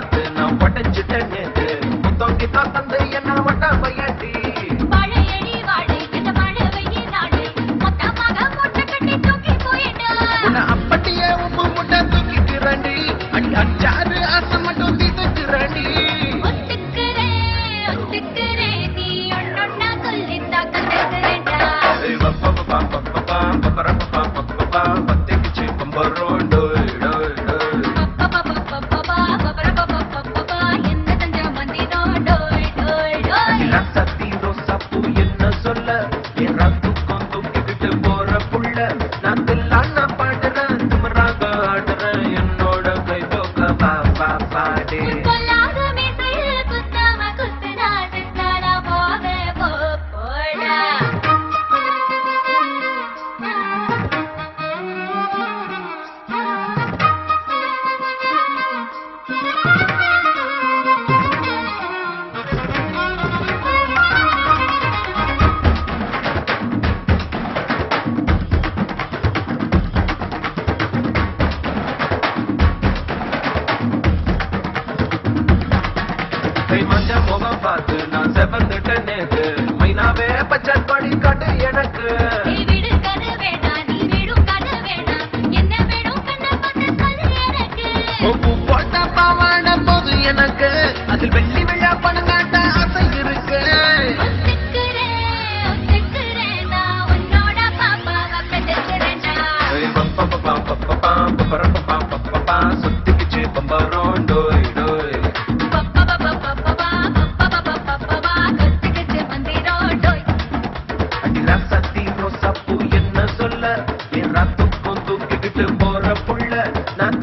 பார்த்து நான் படைச்சிட்டேன் நேத்து முத்தம் கிட்ட தந்து என்ன வட்ட பையட்டி பழையடி வாடு இந்த மழவையே நாடு மொத்தமாக முட்டை கட்டி தூக்கி போயிட்டா உன்னை அப்படியே உப்பு முட்டை தூக்கிக்கிறண்டி அடி அச்சாறு ஆசை மட்டும் தீத்துக்கிறண்டி ஒத்துக்கிறேன் நீ ஒன்னொன்னா சொல்லித்தா கத்துக்கிறேன்டா பத்திக்குச்சு பம்பரோம் டோய் டோய் டோய் என்ன தஞ்சா மந்திரோ டோய் டோய் டோய் சத்தி ரோசாப்பூ என்ன சொல்ல என் ரத்துக்கும் தூக்கிக்கிட்டு போற புள்ள நான் தில்லான பாடுறேன் திமிராக ஆடுறேன் என்னோட கை தோக்க பாப்பா பாடே கொல்லாத மீசையில் குத்தாம குத்துனா சித்தானா போக போடா கை மஞ்ச முகம் பார்த்து நான் செவந்துட்டேன் நேத்து மைனாவே பச்சை கொடி காட்டு எனக்கு நீ விடு கதை வேண்டாம் நீ விடும் கதை வேண்டாம் என்ன வேணும் கண்ணை பார்த்து சொல்லு எனக்கு உப்பு போட்ட பாவாட போது எனக்கு அதில் வெள்ளி விழா பணங்காட்ட ஆசை இருக்கு ஒத்துக்கிறேன் நான் உன்னோட பாப்பாவை பெற்றுக்கிறேன்டா சுத்திக்குச்சு பம்பரோம் டோய் டோய் கத்துக்கிச்சு மந்திரோ டோய் அடிலா சத்தி ரோசாப்பூ என்ன சொல்ல என் ரத்துக்கும் தூக்கிக்கிட்டு போற புள்ள நான்